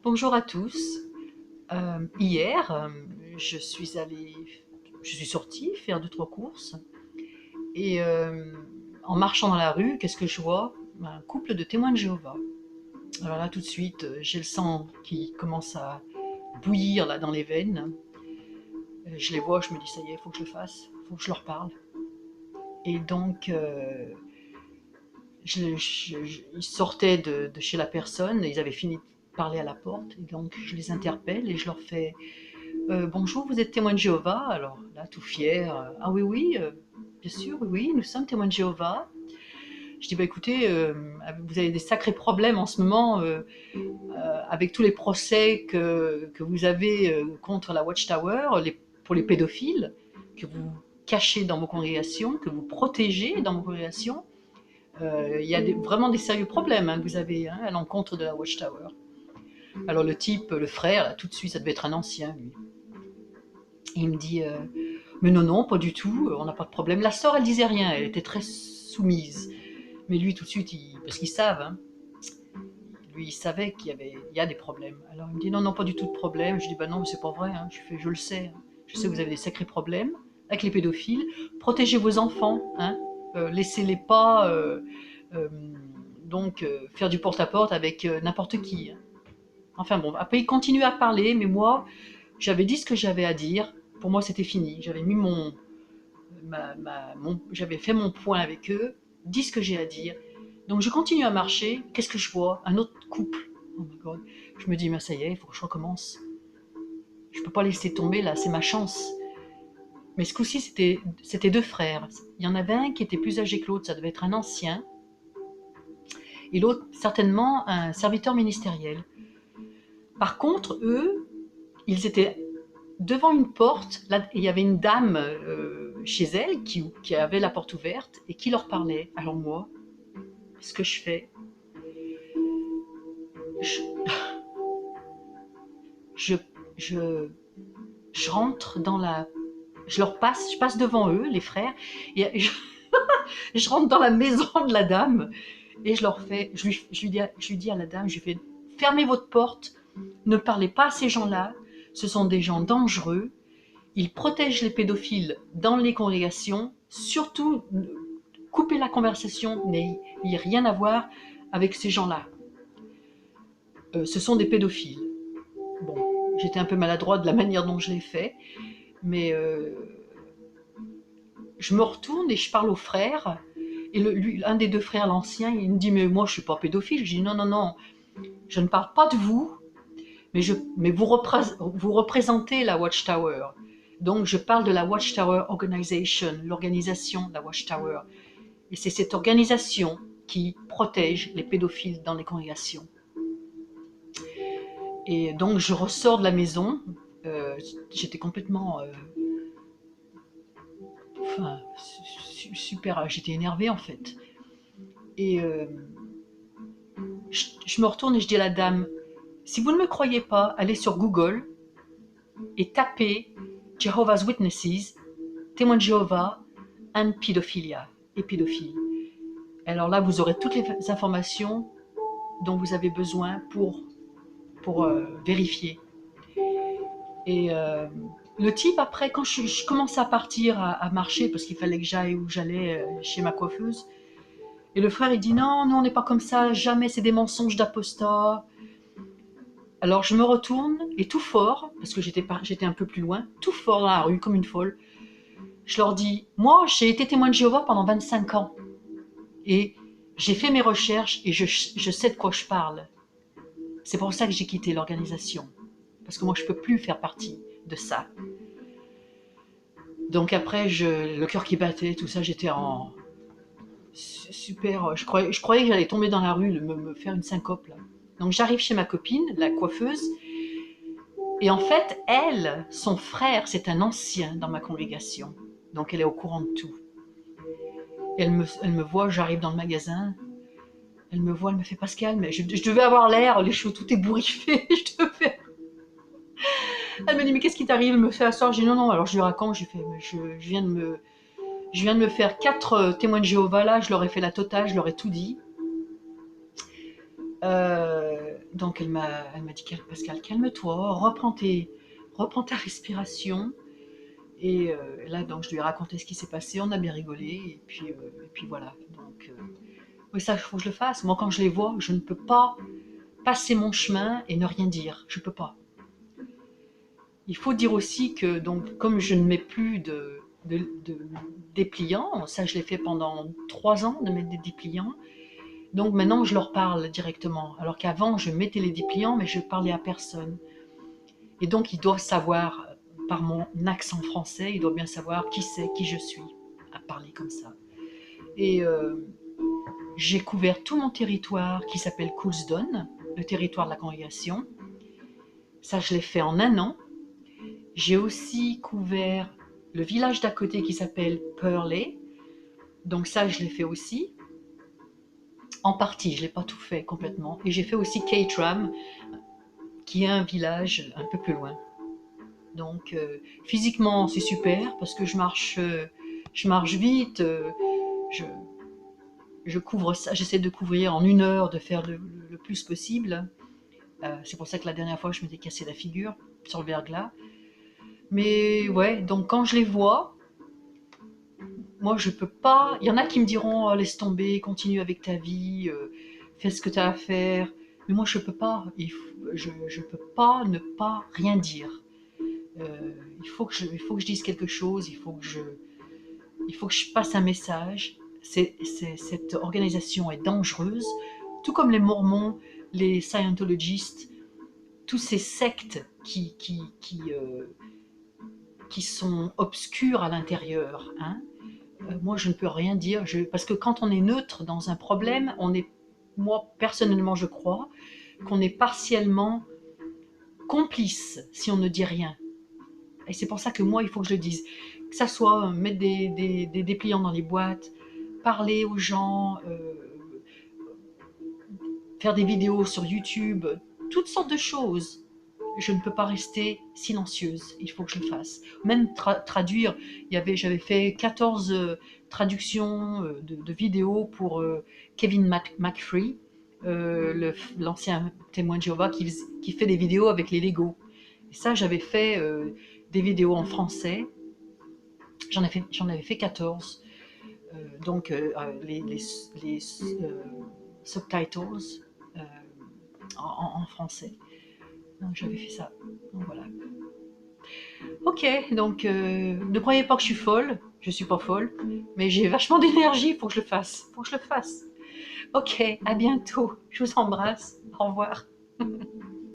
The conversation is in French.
Bonjour à tous. Hier, je suis sortie faire 2-3 courses et en marchant dans la rue, qu'est-ce que je vois? Un couple de témoins de Jéhovah. Alors là, tout de suite, j'ai le sang qui commence à bouillir là dans les veines. Je les vois, je me dis ça y est, il faut que je le fasse, il faut que je leur parle. Et donc, ils sortaient de chez la personne, ils avaient fini de parler à la porte, et donc je les interpelle et je leur fais bonjour, vous êtes témoin de Jéhovah? Alors là, tout fier, ah oui, oui, bien sûr, oui, oui, nous sommes témoins de Jéhovah. Je dis, bah écoutez, vous avez des sacrés problèmes en ce moment avec tous les procès que vous avez contre la Watchtower, pour les pédophiles, que vous cachez dans vos congrégations, que vous protégez dans vos congrégations. Il y a vraiment des sérieux problèmes que vous avez à l'encontre de la Watchtower. Alors le type, le frère, là, tout de suite, ça devait être un ancien, lui. Il me dit mais non, non, pas du tout, on n'a pas de problème. La sœur, elle disait rien, elle était très soumise. Mais lui, tout de suite, parce qu'ils savent, lui, il savait il y a des problèmes. Alors il me dit non, non, pas du tout de problème. Je dis bah non, mais c'est pas vrai. Je le sais. Je sais que vous avez des sacrés problèmes avec les pédophiles. Protégez vos enfants. Laissez-les pas euh, faire du porte-à-porte avec n'importe qui. Enfin bon, après il continue à parler, mais moi, j'avais dit ce que j'avais à dire. Pour moi, c'était fini. J'avais mis j'avais fait mon point avec eux, dit ce que j'ai à dire. Donc je continue à marcher. Qu'est-ce que je vois? Un autre couple. Oh my god. Je me dis, mais ça y est, il faut que je recommence. Je peux pas laisser tomber là, c'est ma chance. Mais ce coup-ci, c'était deux frères. Il y en avait un qui était plus âgé que l'autre, ça devait être un ancien. Et l'autre, certainement, un serviteur ministériel. Par contre, eux, ils étaient devant une porte, là, il y avait une dame chez elle qui avait la porte ouverte et qui leur parlait. Alors moi, ce que je fais, je, je, je, je rentre dans la... je passe devant eux, les frères, et je rentre dans la maison de la dame et je leur fais, je lui dis à la dame, je lui fais, fermez votre porte, ne parlez pas à ces gens-là, ce sont des gens dangereux, ils protègent les pédophiles dans les congrégations, surtout coupez la conversation, n'ayez rien à voir avec ces gens-là. Ce sont des pédophiles. Bon, j'étais un peu maladroite de la manière dont je l'ai fait, mais je me retourne et je parle au frère, et un des deux frères, l'ancien, il me dit mais moi je suis pas pédophile. Je dis non, non, non, je ne parle pas de vous, mais vous représentez la Watchtower. Donc je parle de la Watchtower Organization, l'organisation de la Watchtower. Et c'est cette organisation qui protège les pédophiles dans les congrégations. Et donc je ressors de la maison, j'étais complètement... super, j'étais énervée en fait. Et je me retourne et je dis à la dame, si vous ne me croyez pas, allez sur Google et tapez Jehovah's Witnesses, témoins de Jéhovah, and pédophilia, et pédophilie. Alors là, vous aurez toutes les informations dont vous avez besoin pour vérifier. Et le type, après, quand je commençais à partir, à marcher, parce qu'il fallait que j'aille où j'allais, chez ma coiffeuse, et le frère, il dit non, non, on n'est pas comme ça, jamais, c'est des mensonges d'apostats. Alors je me retourne, et tout fort, parce que j'étais un peu plus loin, tout fort dans la rue, comme une folle, je leur dis, moi, j'ai été témoin de Jéhovah pendant 25 ans, et j'ai fait mes recherches, et je sais de quoi je parle. C'est pour ça que j'ai quitté l'organisation, parce que moi, je ne peux plus faire partie de ça. Donc après, le cœur qui battait, tout ça, j'étais en super... Je croyais que j'allais tomber dans la rue, me faire une syncope, là. Donc j'arrive chez ma copine, la coiffeuse, et en fait, elle, son frère, c'est un ancien dans ma congrégation. Donc elle est au courant de tout. Et elle me voit, j'arrive dans le magasin, elle me voit, elle me fait Pascal, mais je devais avoir l'air, les cheveux tout ébouriffés, je devais... Elle me dit mais qu'est-ce qui t'arrive? Elle me fait asseoir, je dis non, non, alors je lui raconte, je viens de me faire 4 témoins de Jéhovah là, je leur ai fait la totale, je leur ai tout dit. Donc elle m'a dit, Pascal, calme-toi, reprends ta respiration. Et là, donc, je lui ai raconté ce qui s'est passé, on a bien rigolé, et puis voilà. Donc, oui, ça, il faut que je le fasse. Moi, quand je les vois, je ne peux pas passer mon chemin et ne rien dire. Je peux pas. Il faut dire aussi que, donc, comme je ne mets plus de dépliants, ça, je l'ai fait pendant 3 ans de mettre des dépliants. Donc maintenant, je leur parle directement. Alors qu'avant, je mettais les dépliants, mais je parlais à personne. Et donc, ils doivent savoir, par mon accent français, ils doivent bien savoir qui c'est, qui je suis, à parler comme ça. Et j'ai couvert tout mon territoire qui s'appelle Coulsdon, le territoire de la congrégation. Ça, je l'ai fait en un an. J'ai aussi couvert le village d'à côté qui s'appelle Purley. Donc ça, je l'ai fait aussi. En partie, je ne l'ai pas tout fait complètement. Et j'ai fait aussi Caterham, qui est un village un peu plus loin. Donc physiquement, c'est super parce que je marche vite. Je, je couvre ça, j'essaie de couvrir en 1 heure, de faire le plus possible. C'est pour ça que la dernière fois, je m'étais cassé la figure sur le verglas. Mais ouais, donc quand je les vois, moi je peux pas. Il y en a qui me diront oh, laisse tomber, continue avec ta vie, fais ce que tu as à faire. Mais moi je peux pas. Je peux pas ne pas rien dire. Il faut que je dise quelque chose. Il faut que je passe un message. Cette organisation est dangereuse, tout comme les Mormons, les Scientologistes, tous ces sectes qui sont obscures à l'intérieur. Hein. Moi, je ne peux rien dire, parce que quand on est neutre dans un problème, moi personnellement, je crois qu'on est partiellement complice si on ne dit rien. Et c'est pour ça que moi, il faut que je le dise. Que ça soit mettre des dépliants dans les boîtes, parler aux gens, faire des vidéos sur YouTube, toutes sortes de choses. Je ne peux pas rester silencieuse, il faut que je le fasse. Même traduire, j'avais fait 14 traductions de vidéos pour Kevin McFree, l'ancien témoin de Jéhovah qui fait des vidéos avec les Lego. Et ça, j'avais fait des vidéos en français, j'en avais fait 14. Donc les subtitles euh, en français. Donc j'avais fait ça. Donc voilà. Ok, donc ne croyez pas que je suis folle. Je suis pas folle, mais j'ai vachement d'énergie. Faut que je le fasse. Faut que je le fasse. Ok, à bientôt. Je vous embrasse. Au revoir.